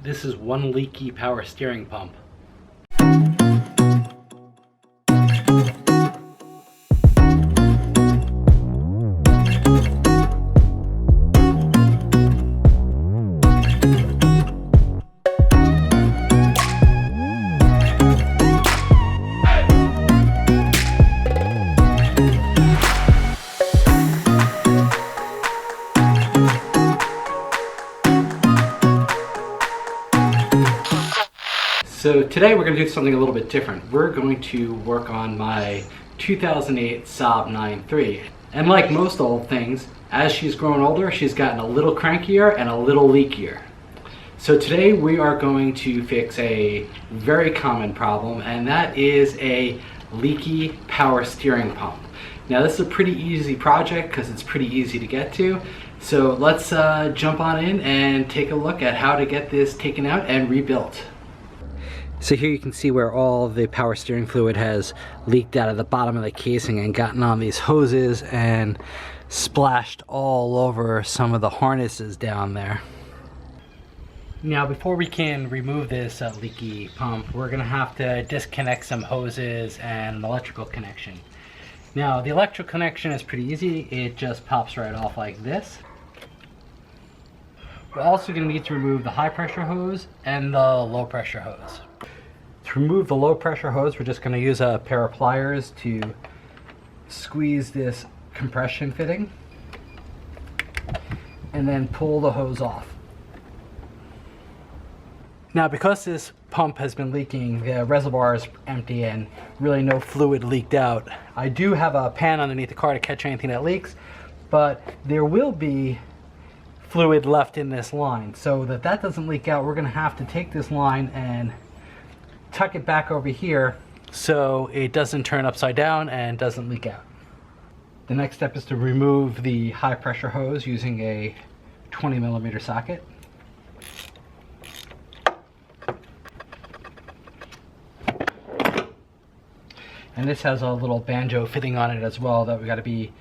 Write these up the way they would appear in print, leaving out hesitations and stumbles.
This is one leaky power steering pump. So today we're going to do something a little bit different. We're going to work on my 2008 SAAB 9.3. And like most old things, as she's grown older, she's gotten a little crankier and a little leakier. So today we are going to fix a very common problem, and that is a leaky power steering pump. Now this is a pretty easy project because it's pretty easy to get to. So let's jump on in and take a look at how to get this taken out and rebuilt. So here you can see where all the power steering fluid has leaked out of the bottom of the casing and gotten on these hoses and splashed all over some of the harnesses down there. Now before we can remove this leaky pump, we're going to have to disconnect some hoses and an electrical connection. Now the electrical connection is pretty easy. It just pops right off like this. We're also going to need to remove the high pressure hose and the low pressure hose. To remove the low pressure hose, we're just going to use a pair of pliers to squeeze this compression fitting and then pull the hose off. Now because this pump has been leaking, the reservoir is empty and really no fluid leaked out. I do have a pan underneath the car to catch anything that leaks, but there will be fluid left in this line. So that doesn't leak out, we're going to have to take this line and tuck it back over here so it doesn't turn upside down and doesn't leak out. The next step is to remove the high pressure hose using a 20mm socket. And this has a little banjo fitting on it as well that we got to be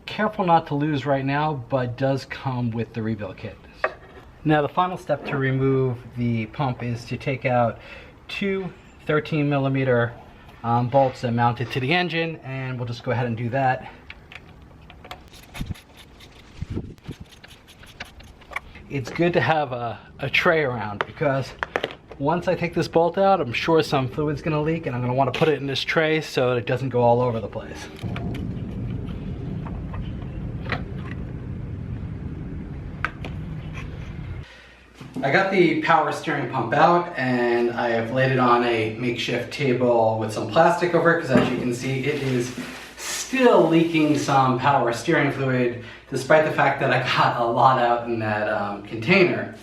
careful not to lose right now, but does come with the rebuild kit. Now the final step to remove the pump is to take out two 13mm bolts that mount it to the engine, and we'll just go ahead and do that. It's good to have a tray around because once I take this bolt out, I'm sure some fluid's going to leak, and I'm going to want to put it in this tray so it doesn't go all over the place. I got the power steering pump out and I have laid it on a makeshift table with some plastic over it because, as you can see, it is still leaking some power steering fluid despite the fact that I got a lot out in that container.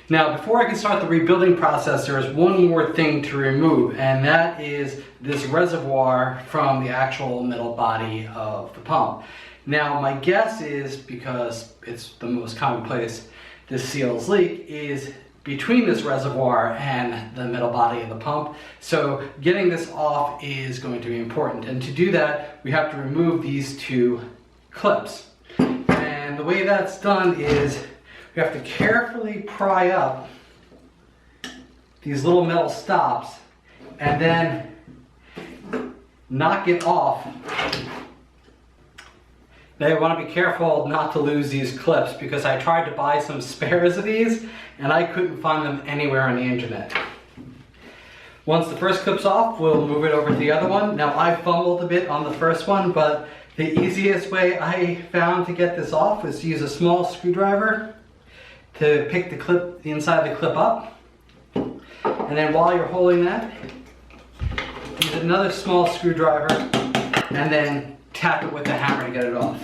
Now before I can start the rebuilding process, there's one more thing to remove, and that is this reservoir from the actual metal body of the pump. Now my guess is, because it's the most common place this seals leak, is between this reservoir and the metal body of the pump. So getting this off is going to be important. And to do that, we have to remove these two clips. And the way that's done is we have to carefully pry up these little metal stops and then knock it off. Now you want to be careful not to lose these clips because I tried to buy some spares of these and I couldn't find them anywhere on the internet. Once the first clip's off, we'll move it over to the other one. Now I fumbled a bit on the first one, but the easiest way I found to get this off is to use a small screwdriver to pick the inside of the clip up. And then while you're holding that, use another small screwdriver and then tap it with the hammer to get it off.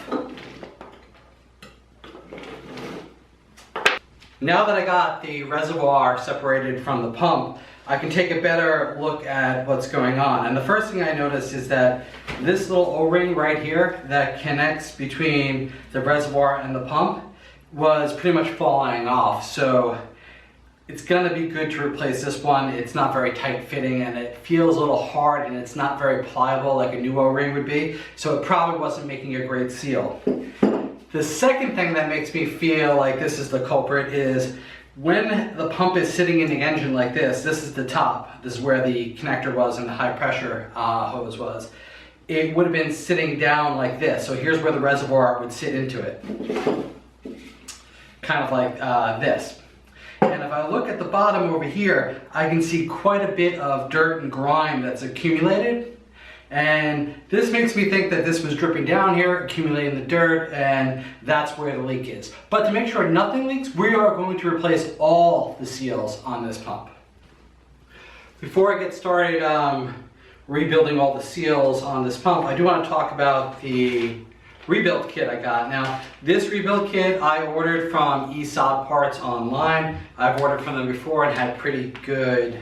Now that I got the reservoir separated from the pump, I can take a better look at what's going on. And the first thing I noticed is that this little O-ring right here that connects between the reservoir and the pump was pretty much falling off. So it's gonna be good to replace this one. It's not very tight fitting and it feels a little hard and it's not very pliable like a new O-ring would be. So it probably wasn't making a great seal. The second thing that makes me feel like this is the culprit is when the pump is sitting in the engine like this is the top. This is where the connector was and the high pressure hose was. It would have been sitting down like this. So here's where the reservoir would sit into it. Kind of like this. And if I look at the bottom over here, I can see quite a bit of dirt and grime that's accumulated. And this makes me think that this was dripping down here, accumulating the dirt, and that's where the leak is. But to make sure nothing leaks, we are going to replace all the seals on this pump. Before I get started rebuilding all the seals on this pump, I do want to talk about the rebuild kit I got. Now, this rebuild kit I ordered from SAAB parts online. I've ordered from them before and had pretty good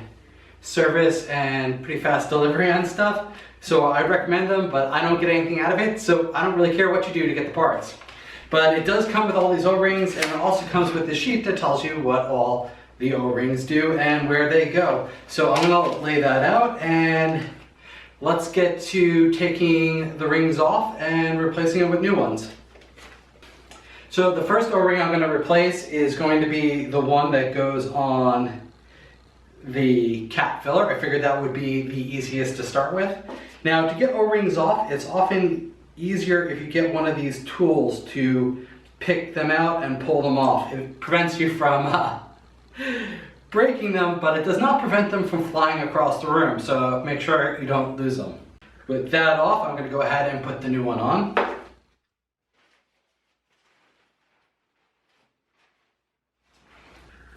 service and pretty fast delivery and stuff. So I recommend them, but I don't get anything out of it, so I don't really care what you do to get the parts. But it does come with all these O-rings, and it also comes with this sheet that tells you what all the O-rings do and where they go. So I'm gonna lay that out, and let's get to taking the rings off and replacing them with new ones. So the first O-ring I'm gonna replace is going to be the one that goes on the cap filler. I figured that would be the easiest to start with. Now, to get O-rings off, it's often easier if you get one of these tools to pick them out and pull them off. It prevents you from breaking them, but it does not prevent them from flying across the room, so make sure you don't lose them. With that off, I'm going to go ahead and put the new one on.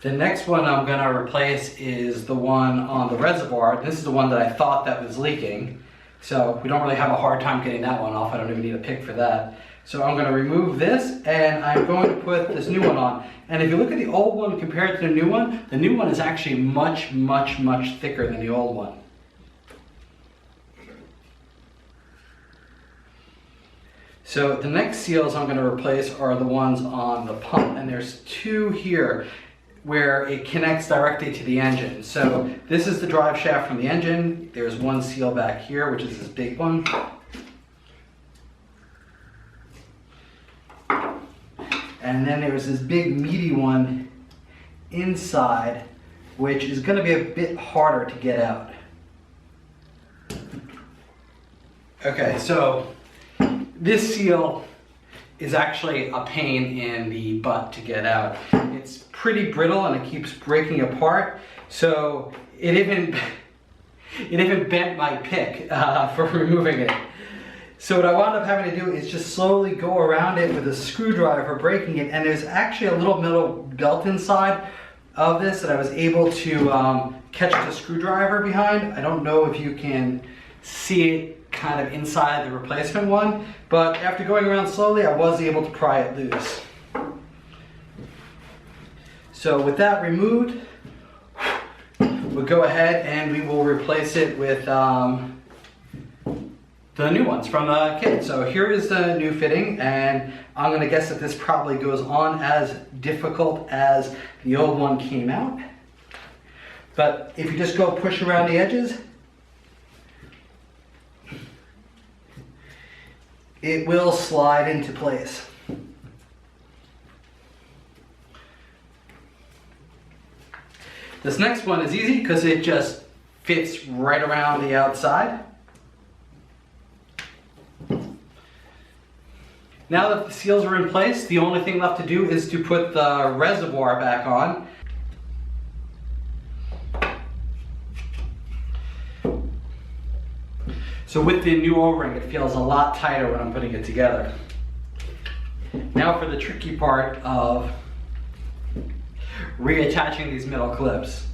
The next one I'm going to replace is the one on the reservoir. This is the one that I thought that was leaking. So we don't really have a hard time getting that one off. I don't even need a pick for that. So I'm going to remove this and I'm going to put this new one on. And if you look at the old one compared to the new one is actually much thicker than the old one. So the next seals I'm going to replace are the ones on the pump. And there's two here where it connects directly to the engine. So this is the drive shaft from the engine. There's one seal back here, which is this big one. And then there's this big meaty one inside, which is going to be a bit harder to get out. Okay, so this seal is actually a pain in the butt to get out. It's pretty brittle and it keeps breaking apart. So it even bent my pick for removing it. So what I wound up having to do is just slowly go around it with a screwdriver, breaking it. And there's actually a little metal belt inside of this that I was able to catch the screwdriver behind. I don't know if you can see it kind of inside the replacement one, but after going around slowly, I was able to pry it loose. So with that removed, we'll go ahead and we will replace it with the new ones from the kit. So here is the new fitting, and I'm going to guess that this probably goes on as difficult as the old one came out. But if you just go push around the edges, it will slide into place. This next one is easy because it just fits right around the outside. Now that the seals are in place, the only thing left to do is to put the reservoir back on. So with the new O-ring, it feels a lot tighter when I'm putting it together. Now for the tricky part of reattaching these metal clips.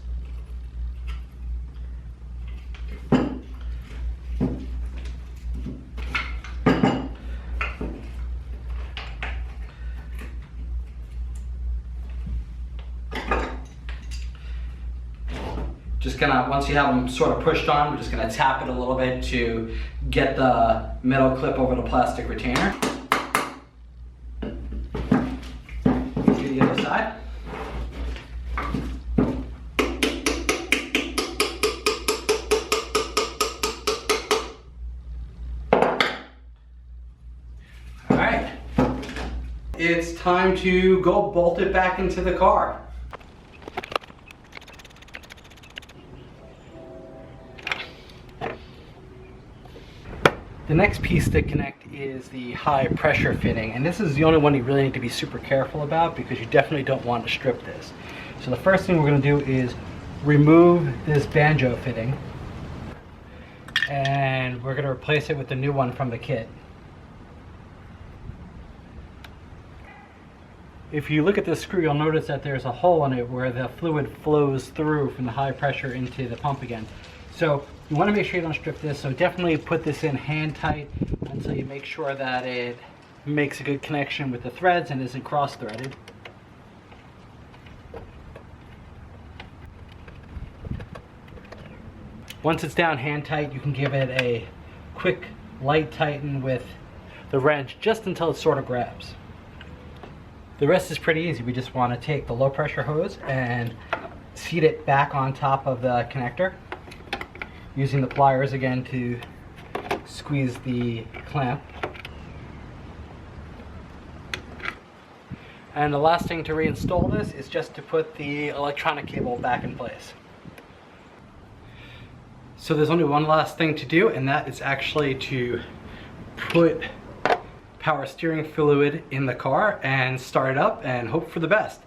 Just gonna, once you have them sort of pushed on, we're just gonna tap it a little bit to get the metal clip over the plastic retainer. To the other side. it's time to go bolt it back into the car. The next piece to connect is the high pressure fitting, and this is the only one you really need to be super careful about because you definitely don't want to strip this. So the first thing we're going to do is remove this banjo fitting, and we're going to replace it with the new one from the kit. If you look at this screw, you'll notice that there's a hole in it where the fluid flows through from the high pressure into the pump again. So you want to make sure you don't strip this, so definitely put this in hand tight until you make sure that it makes a good connection with the threads and isn't cross-threaded. Once it's down hand tight, you can give it a quick light tighten with the wrench just until it sort of grabs. The rest is pretty easy. We just want to take the low pressure hose and seat it back on top of the connector, using the pliers again to squeeze the clamp. And the last thing to reinstall this is just to put the electronic cable back in place. So there's only one last thing to do, and that is actually to put power steering fluid in the car and start it up and hope for the best.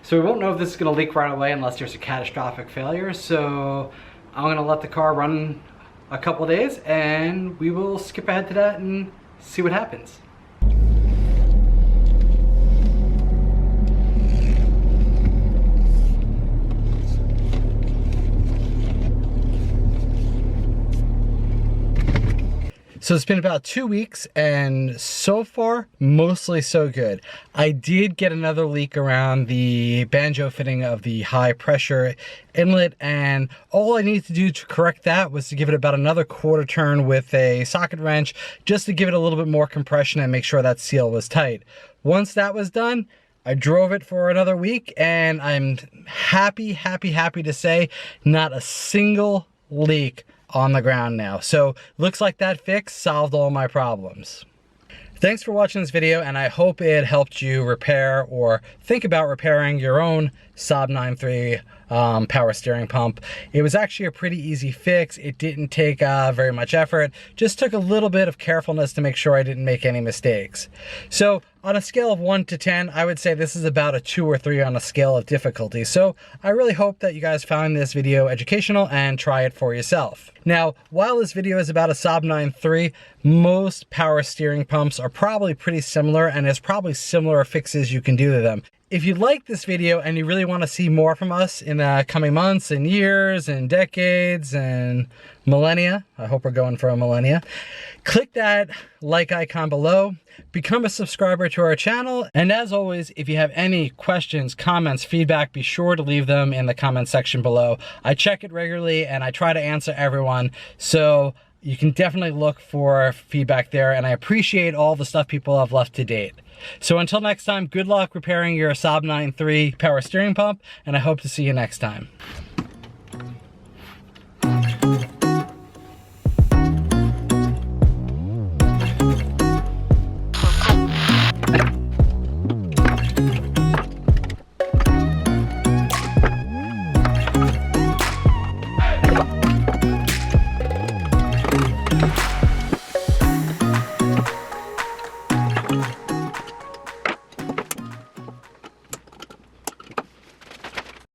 So we won't know if this is going to leak right away unless there's a catastrophic failure. So I'm going to let the car run a couple days and we will skip ahead to that and see what happens. So it's been about 2 weeks and so far, mostly so good. I did get another leak around the banjo fitting of the high pressure inlet, and all I needed to do to correct that was to give it about another quarter turn with a socket wrench just to give it a little bit more compression and make sure that seal was tight. Once that was done, I drove it for another week and I'm happy to say not a single leak on the ground now. So looks like that fix solved all my problems. Thanks for watching this video, and I hope it helped you repair or think about repairing your own SAAB 9.3 power steering pump. It was actually a pretty easy fix. It didn't take very much effort, just took a little bit of carefulness to make sure I didn't make any mistakes. So on a scale of 1 to 10, I would say this is about a 2 or 3 on a scale of difficulty. So I really hope that you guys found this video educational and try it for yourself. Now, while this video is about a SAAB 9.3, most power steering pumps are probably pretty similar, and there's probably similar fixes you can do to them. If you like this video and you really want to see more from us in the coming months and years and decades and millennia, I hope we're going for a millennia, click that like icon below, become a subscriber to our channel, and as always, if you have any questions, comments, feedback, be sure to leave them in the comment section below. I check it regularly and I try to answer everyone, so you can definitely look for feedback there, and I appreciate all the stuff people have left to date. So until next time, good luck repairing your SAAB 9.3 power steering pump, and I hope to see you next time.